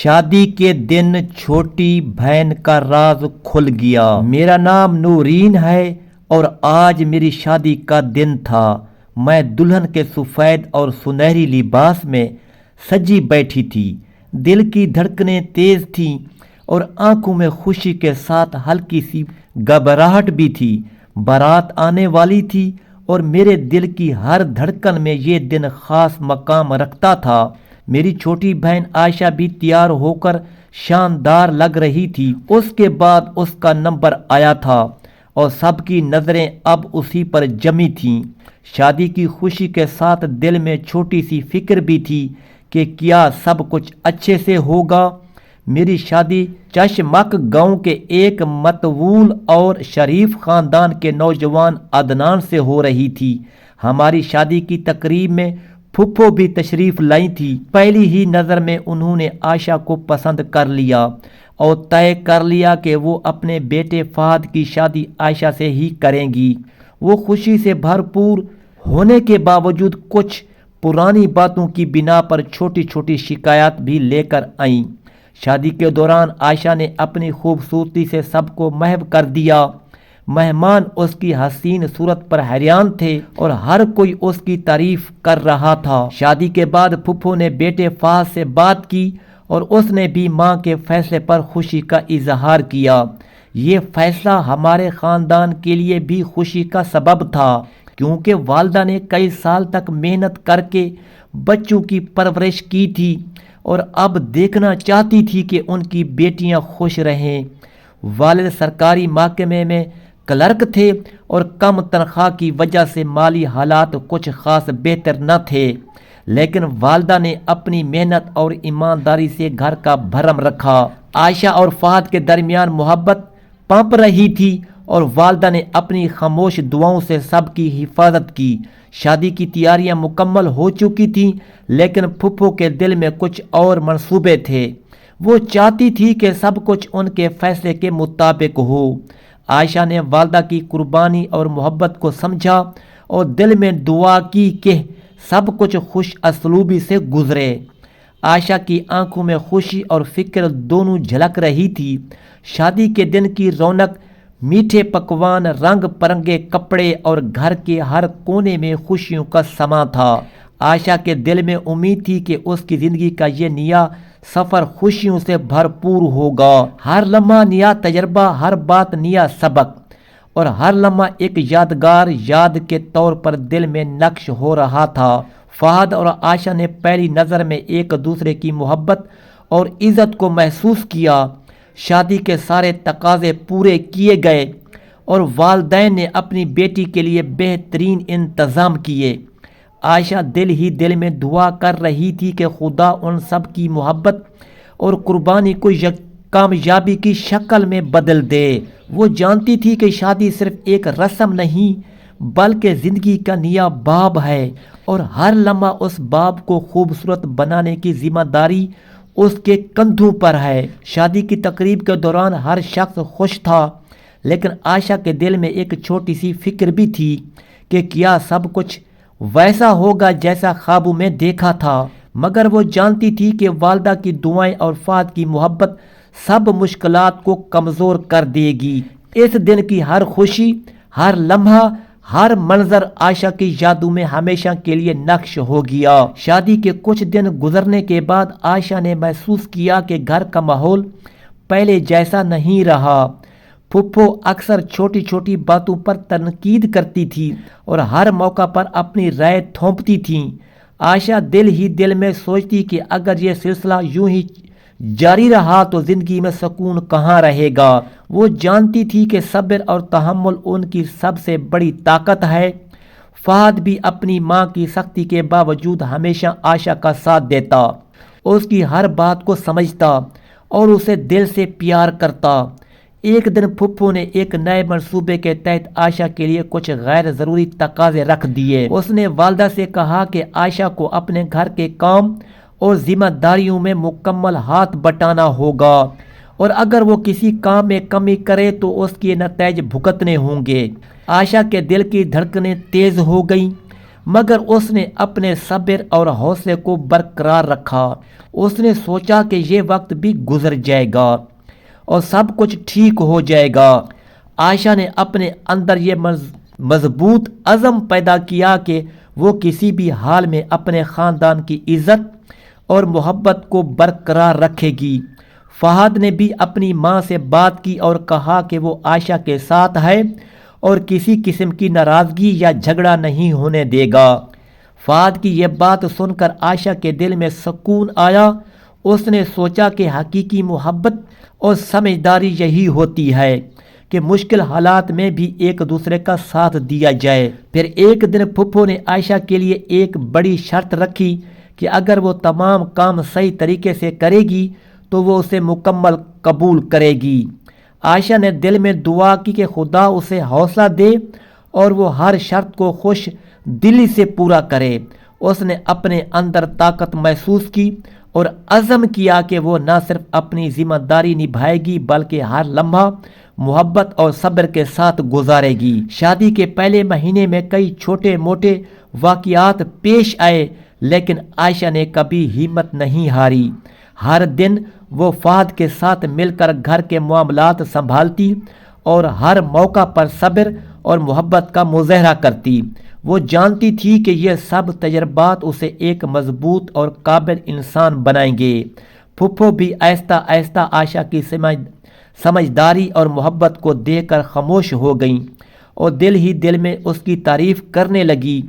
شادی کے دن چھوٹی بہن کا راز کھل گیا۔ میرا نام نورین ہے اور آج میری شادی کا دن تھا۔ میں دلہن کے سفید اور سنہری لباس میں سجی بیٹھی تھی۔ دل کی دھڑکنیں تیز تھیں اور آنکھوں میں خوشی کے ساتھ ہلکی سی گھبراہٹ بھی تھی۔ بارات آنے والی تھی اور میرے دل کی ہر دھڑکن میں یہ دن خاص مقام رکھتا تھا۔ میری چھوٹی بہن عائشہ بھی تیار ہو کر شاندار لگ رہی تھی۔ اس کے بعد اس کا نمبر آیا تھا اور سب کی نظریں اب اسی پر جمی تھیں۔ شادی کی خوشی کے ساتھ دل میں چھوٹی سی فکر بھی تھی کہ کیا سب کچھ اچھے سے ہوگا۔ میری شادی چشمک گاؤں کے ایک متوول اور شریف خاندان کے نوجوان عدنان سے ہو رہی تھی۔ ہماری شادی کی تقریب میں پھپھو بھی تشریف لائی تھی۔ پہلی ہی نظر میں انہوں نے عائشہ کو پسند کر لیا اور طے کر لیا کہ وہ اپنے بیٹے فہد کی شادی عائشہ سے ہی کریں گی۔ وہ خوشی سے بھرپور ہونے کے باوجود کچھ پرانی باتوں کی بنا پر چھوٹی چھوٹی شکایات بھی لے کر آئیں۔ شادی کے دوران عائشہ نے اپنی خوبصورتی سے سب کو محو کر دیا۔ مہمان اس کی حسین صورت پر حیران تھے اور ہر کوئی اس کی تعریف کر رہا تھا۔ شادی کے بعد پھپھو نے بیٹے فہد سے بات کی اور اس نے بھی ماں کے فیصلے پر خوشی کا اظہار کیا۔ یہ فیصلہ ہمارے خاندان کے لیے بھی خوشی کا سبب تھا کیونکہ والدہ نے کئی سال تک محنت کر کے بچوں کی پرورش کی تھی اور اب دیکھنا چاہتی تھی کہ ان کی بیٹیاں خوش رہیں۔ والد سرکاری محکمے میں کلرک تھے اور کم تنخواہ کی وجہ سے مالی حالات کچھ خاص بہتر نہ تھے، لیکن والدہ نے اپنی محنت اور ایمانداری سے گھر کا بھرم رکھا۔ عائشہ اور فہد کے درمیان محبت پنپ رہی تھی اور والدہ نے اپنی خاموش دعاؤں سے سب کی حفاظت کی۔ شادی کی تیاریاں مکمل ہو چکی تھیں، لیکن پھپھو کے دل میں کچھ اور منصوبے تھے۔ وہ چاہتی تھی کہ سب کچھ ان کے فیصلے کے مطابق ہو۔ عائشہ نے والدہ کی قربانی اور محبت کو سمجھا اور دل میں دعا کی کہ سب کچھ خوش اسلوبی سے گزرے۔ عائشہ کی آنکھوں میں خوشی اور فکر دونوں جھلک رہی تھی۔ شادی کے دن کی رونق، میٹھے پکوان، رنگ برنگے کپڑے اور گھر کے ہر کونے میں خوشیوں کا سماں تھا۔ عائشہ کے دل میں امید تھی کہ اس کی زندگی کا یہ نیا سفر خوشیوں سے بھرپور ہوگا۔ ہر لمحہ نیا تجربہ، ہر بات نیا سبق اور ہر لمحہ ایک یادگار یاد کے طور پر دل میں نقش ہو رہا تھا۔ فہد اور عائشہ نے پہلی نظر میں ایک دوسرے کی محبت اور عزت کو محسوس کیا۔ شادی کے سارے تقاضے پورے کیے گئے اور والدین نے اپنی بیٹی کے لیے بہترین انتظام کیے۔ عائشہ دل ہی دل میں دعا کر رہی تھی کہ خدا ان سب کی محبت اور قربانی کو کامیابی کی شکل میں بدل دے۔ وہ جانتی تھی کہ شادی صرف ایک رسم نہیں بلکہ زندگی کا نیا باب ہے اور ہر لمحہ اس باب کو خوبصورت بنانے کی ذمہ داری اس کے کندھوں پر ہے۔ شادی کی تقریب کے دوران ہر شخص خوش تھا، لیکن عائشہ کے دل میں ایک چھوٹی سی فکر بھی تھی کہ کیا سب کچھ ویسا ہوگا جیسا خوابوں میں دیکھا تھا۔ مگر وہ جانتی تھی کہ والدہ کی دعائیں اور فہد کی محبت سب مشکلات کو کمزور کر دے گی۔ اس دن کی ہر خوشی، ہر لمحہ، ہر منظر عائشہ کی یادوں میں ہمیشہ کے لیے نقش ہو گیا۔ شادی کے کچھ دن گزرنے کے بعد عائشہ نے محسوس کیا کہ گھر کا ماحول پہلے جیسا نہیں رہا۔ پھپھو اکثر چھوٹی چھوٹی باتوں پر تنقید کرتی تھی اور ہر موقع پر اپنی رائے تھوپتی تھیں۔ عائشہ دل ہی دل میں سوچتی کہ اگر یہ سلسلہ یوں ہی جاری رہا تو زندگی میں سکون کہاں رہے گا۔ وہ جانتی تھی کہ صبر اور تحمل ان کی سب سے بڑی طاقت ہے۔ فہد بھی اپنی ماں کی سختی کے باوجود ہمیشہ عائشہ کا ساتھ دیتا، اس کی ہر بات کو سمجھتا اور اسے دل سے پیار کرتا۔ ایک دن پھپھو نے ایک نئے منصوبے کے تحت عائشہ کے لیے کچھ غیر ضروری تقاضے رکھ دیے۔ اس نے والدہ سے کہا کہ عائشہ کو اپنے گھر کے کام اور ذمہ داریوں میں مکمل ہاتھ بٹانا ہوگا اور اگر وہ کسی کام میں کمی کرے تو اس کے نتائج بھگتنے ہوں گے۔ عائشہ کے دل کی دھڑکنیں تیز ہو گئیں۔ مگر اس نے اپنے صبر اور حوصلے کو برقرار رکھا۔ اس نے سوچا کہ یہ وقت بھی گزر جائے گا اور سب کچھ ٹھیک ہو جائے گا۔ عائشہ نے اپنے اندر یہ مضبوط عزم پیدا کیا کہ وہ کسی بھی حال میں اپنے خاندان کی عزت اور محبت کو برقرار رکھے گی۔ فہد نے بھی اپنی ماں سے بات کی اور کہا کہ وہ عائشہ کے ساتھ ہے اور کسی قسم کی ناراضگی یا جھگڑا نہیں ہونے دے گا۔ فہد کی یہ بات سن کر عائشہ کے دل میں سکون آیا۔ اس نے سوچا کہ حقیقی محبت اور سمجھداری یہی ہوتی ہے کہ مشکل حالات میں بھی ایک دوسرے کا ساتھ دیا جائے۔ پھر ایک دن پھپھو نے عائشہ کے لیے ایک بڑی شرط رکھی کہ اگر وہ تمام کام صحیح طریقے سے کرے گی تو وہ اسے مکمل قبول کرے گی۔ عائشہ نے دل میں دعا کی کہ خدا اسے حوصلہ دے اور وہ ہر شرط کو خوش دلی سے پورا کرے۔ اس نے اپنے اندر طاقت محسوس کی اور عزم کیا کہ وہ نہ صرف اپنی ذمہ داری نبھائے گی بلکہ ہر لمحہ محبت اور صبر کے ساتھ گزارے گی۔ شادی کے پہلے مہینے میں کئی چھوٹے موٹے واقعات پیش آئے لیکن عائشہ نے کبھی ہمت نہیں ہاری۔ ہر دن وہ فہد کے ساتھ مل کر گھر کے معاملات سنبھالتی اور ہر موقع پر صبر اور محبت کا مظاہرہ کرتی۔ وہ جانتی تھی کہ یہ سب تجربات اسے ایک مضبوط اور قابل انسان بنائیں گے۔ پھپھو بھی آہستہ آہستہ عائشہ کی سمجھداری اور محبت کو دیکھ کر خاموش ہو گئیں اور دل ہی دل میں اس کی تعریف کرنے لگی۔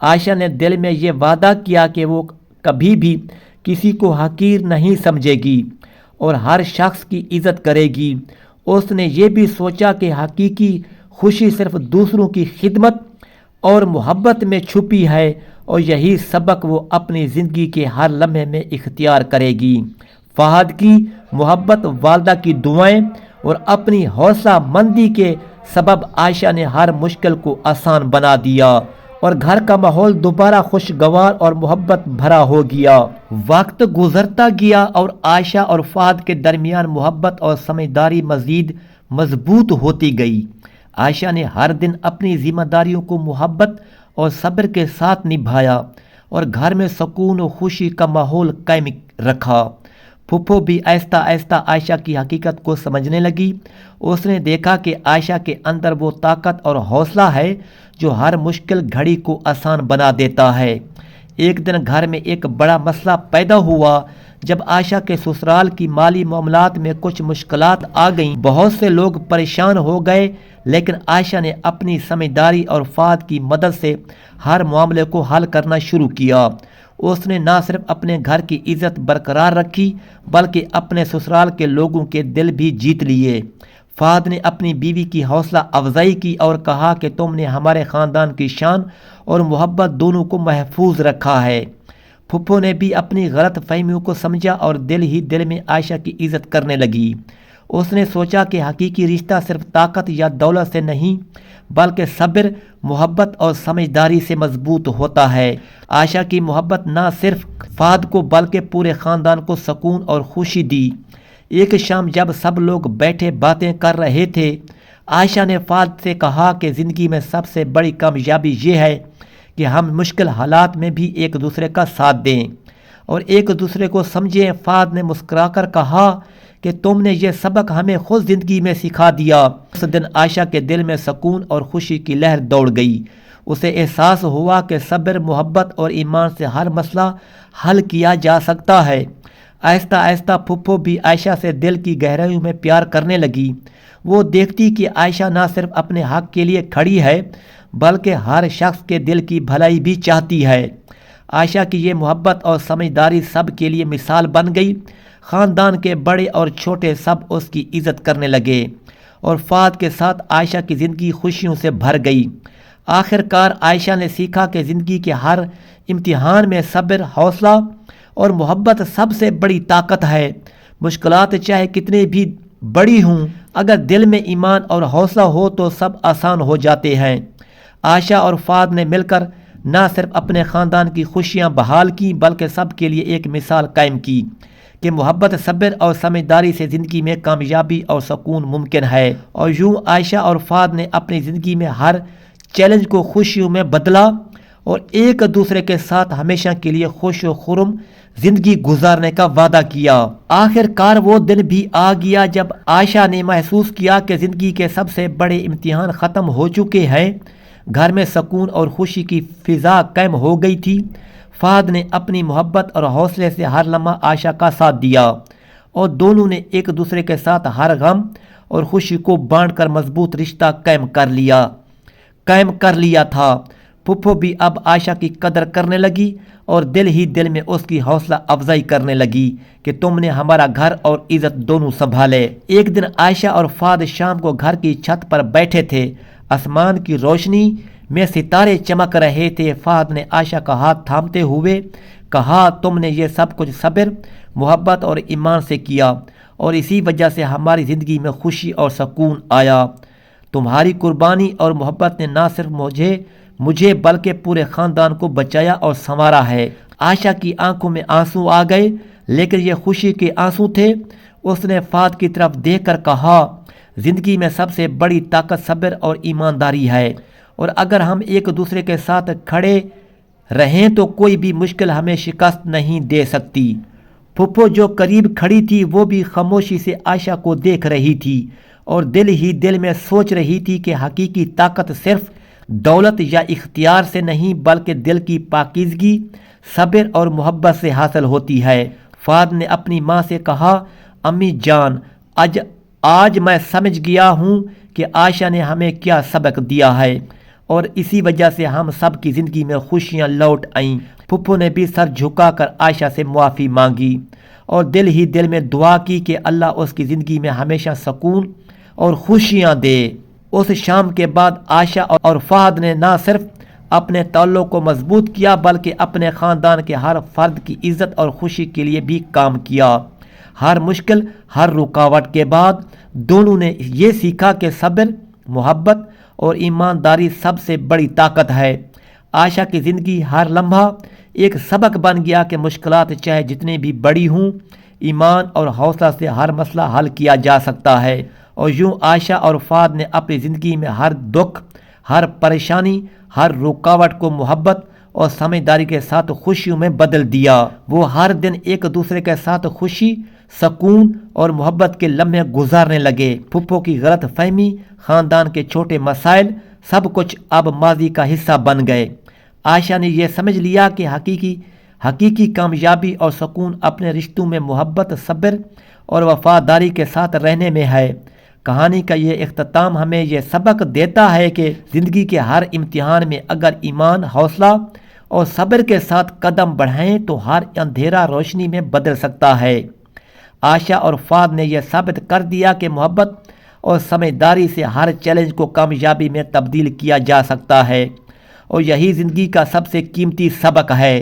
عائشہ نے دل میں یہ وعدہ کیا کہ وہ کبھی بھی کسی کو حقیر نہیں سمجھے گی اور ہر شخص کی عزت کرے گی۔ اس نے یہ بھی سوچا کہ حقیقی خوشی صرف دوسروں کی خدمت اور محبت میں چھپی ہے اور یہی سبق وہ اپنی زندگی کے ہر لمحے میں اختیار کرے گی۔ فہد کی محبت، والدہ کی دعائیں اور اپنی حوصلہ مندی کے سبب عائشہ نے ہر مشکل کو آسان بنا دیا اور گھر کا ماحول دوبارہ خوشگوار اور محبت بھرا ہو گیا۔ وقت گزرتا گیا اور عائشہ اور فہد کے درمیان محبت اور سمجھداری مزید مضبوط ہوتی گئی۔ عائشہ نے ہر دن اپنی ذمہ داریوں کو محبت اور صبر کے ساتھ نبھایا اور گھر میں سکون و خوشی کا ماحول قائم رکھا۔ پھپھو بھی آہستہ آہستہ عائشہ کی حقیقت کو سمجھنے لگی۔ اس نے دیکھا کہ عائشہ کے اندر وہ طاقت اور حوصلہ ہے جو ہر مشکل گھڑی کو آسان بنا دیتا ہے۔ ایک دن گھر میں ایک بڑا مسئلہ پیدا ہوا جب عائشہ کے سسرال کی مالی معاملات میں کچھ مشکلات آ گئیں۔ بہت سے لوگ پریشان ہو گئے لیکن عائشہ نے اپنی سمجھداری اور فہد کی مدد سے ہر معاملے کو حل کرنا شروع کیا۔ اس نے نہ صرف اپنے گھر کی عزت برقرار رکھی بلکہ اپنے سسرال کے لوگوں کے دل بھی جیت لیے۔ فہد نے اپنی بیوی کی حوصلہ افزائی کی اور کہا کہ تم نے ہمارے خاندان کی شان اور محبت دونوں کو محفوظ رکھا ہے۔ پھپھو نے بھی اپنی غلط فہمیوں کو سمجھا اور دل ہی دل میں عائشہ کی عزت کرنے لگی۔ اس نے سوچا کہ حقیقی رشتہ صرف طاقت یا دولت سے نہیں بلکہ صبر، محبت اور سمجھداری سے مضبوط ہوتا ہے۔ عائشہ کی محبت نہ صرف فہد کو بلکہ پورے خاندان کو سکون اور خوشی دی۔ ایک شام جب سب لوگ بیٹھے باتیں کر رہے تھے، عائشہ نے فہد سے کہا کہ زندگی میں سب سے بڑی کامیابی یہ ہے کہ ہم مشکل حالات میں بھی ایک دوسرے کا ساتھ دیں اور ایک دوسرے کو سمجھیں۔ فہد نے مسکرا کر کہا کہ تم نے یہ سبق ہمیں خود زندگی میں سکھا دیا۔ اس دن عائشہ کے دل میں سکون اور خوشی کی لہر دوڑ گئی۔ اسے احساس ہوا کہ صبر، محبت اور ایمان سے ہر مسئلہ حل کیا جا سکتا ہے۔ آہستہ آہستہ پھپھو بھی عائشہ سے دل کی گہرائیوں میں پیار کرنے لگی۔ وہ دیکھتی کہ عائشہ نہ صرف اپنے حق کے لیے کھڑی ہے بلکہ ہر شخص کے دل کی بھلائی بھی چاہتی ہے۔ عائشہ کی یہ محبت اور سمجھداری سب کے لیے مثال بن گئی۔ خاندان کے بڑے اور چھوٹے سب اس کی عزت کرنے لگے اور فہد کے ساتھ عائشہ کی زندگی خوشیوں سے بھر گئی۔ آخر کار عائشہ نے سیکھا کہ زندگی کے ہر امتحان میں صبر، حوصلہ اور محبت سب سے بڑی طاقت ہے۔ مشکلات چاہے کتنے بھی بڑی ہوں، اگر دل میں ایمان اور حوصلہ ہو تو سب آسان ہو جاتے ہیں۔ عائشہ اور فہد نے مل کر نہ صرف اپنے خاندان کی خوشیاں بحال کی بلکہ سب کے لیے ایک مثال قائم کی کہ محبت، صبر اور سمجھداری سے زندگی میں کامیابی اور سکون ممکن ہے۔ اور یوں عائشہ اور فہد نے اپنی زندگی میں ہر چیلنج کو خوشیوں میں بدلا اور ایک دوسرے کے ساتھ ہمیشہ کے لیے خوش و خرم زندگی گزارنے کا وعدہ کیا۔ آخر کار وہ دن بھی آ گیا جب عائشہ نے محسوس کیا کہ زندگی کے سب سے بڑے امتحان ختم ہو چکے ہیں۔ گھر میں سکون اور خوشی کی فضا قائم ہو گئی تھی۔ فہد نے اپنی محبت اور حوصلے سے ہر لمحہ عائشہ کا ساتھ دیا اور دونوں نے ایک دوسرے کے ساتھ ہر غم اور خوشی کو بانٹ کر مضبوط رشتہ قائم کر لیا تھا۔ پھپھو بھی اب عائشہ کی قدر کرنے لگی اور دل ہی دل میں اس کی حوصلہ افزائی کرنے لگی کہ تم نے ہمارا گھر اور عزت دونوں سنبھالے۔ ایک دن عائشہ اور فہد شام کو گھر کی چھت پر بیٹھے تھے۔ آسمان کی روشنی میں ستارے چمک رہے تھے۔ فہد نے عائشہ کا ہاتھ تھامتے ہوئے کہا، تم نے یہ سب کچھ صبر، محبت اور ایمان سے کیا اور اسی وجہ سے ہماری زندگی میں خوشی اور سکون آیا۔ تمہاری قربانی اور محبت نے نہ صرف مجھے بلکہ پورے خاندان کو بچایا اور سنوارا ہے۔ عائشہ کی آنکھوں میں آنسو آ گئے، لیکن یہ خوشی کے آنسو تھے۔ اس نے فہد کی طرف دیکھ کر کہا، زندگی میں سب سے بڑی طاقت صبر اور ایمانداری ہے، اور اگر ہم ایک دوسرے کے ساتھ کھڑے رہیں تو کوئی بھی مشکل ہمیں شکست نہیں دے سکتی۔ پھپھو جو قریب کھڑی تھی وہ بھی خاموشی سے عائشہ کو دیکھ رہی تھی اور دل ہی دل میں سوچ رہی تھی کہ حقیقی طاقت صرف دولت یا اختیار سے نہیں بلکہ دل کی پاکیزگی، صبر اور محبت سے حاصل ہوتی ہے۔ فہد نے اپنی ماں سے کہا، امی جان، آج میں سمجھ گیا ہوں کہ عائشہ نے ہمیں کیا سبق دیا ہے اور اسی وجہ سے ہم سب کی زندگی میں خوشیاں لوٹ آئیں۔ پھپھو نے بھی سر جھکا کر عائشہ سے معافی مانگی اور دل ہی دل میں دعا کی کہ اللہ اس کی زندگی میں ہمیشہ سکون اور خوشیاں دے۔ اس شام کے بعد عائشہ اور فہد نے نہ صرف اپنے تعلق کو مضبوط کیا بلکہ اپنے خاندان کے ہر فرد کی عزت اور خوشی کے لیے بھی کام کیا۔ ہر مشکل، ہر رکاوٹ کے بعد دونوں نے یہ سیکھا کہ صبر، محبت اور ایمانداری سب سے بڑی طاقت ہے۔ عائشہ کی زندگی ہر لمحہ ایک سبق بن گیا کہ مشکلات چاہے جتنی بھی بڑی ہوں، ایمان اور حوصلہ سے ہر مسئلہ حل کیا جا سکتا ہے۔ اور یوں عائشہ اور فہد نے اپنی زندگی میں ہر دکھ، ہر پریشانی، ہر رکاوٹ کو محبت اور سمجھداری کے ساتھ خوشیوں میں بدل دیا۔ وہ ہر دن ایک دوسرے کے ساتھ خوشی، سکون اور محبت کے لمحے گزارنے لگے۔ پھپھو کی غلط فہمی، خاندان کے چھوٹے مسائل، سب کچھ اب ماضی کا حصہ بن گئے۔ عائشہ نے یہ سمجھ لیا کہ حقیقی کامیابی اور سکون اپنے رشتوں میں محبت، صبر اور وفاداری کے ساتھ رہنے میں ہے۔ کہانی کا یہ اختتام ہمیں یہ سبق دیتا ہے کہ زندگی کے ہر امتحان میں اگر ایمان، حوصلہ اور صبر کے ساتھ قدم بڑھائیں تو ہر اندھیرا روشنی میں بدل سکتا ہے۔ عائشہ اور فہد نے یہ ثابت کر دیا کہ محبت اور سمجھداری سے ہر چیلنج کو کامیابی میں تبدیل کیا جا سکتا ہے، اور یہی زندگی کا سب سے قیمتی سبق ہے۔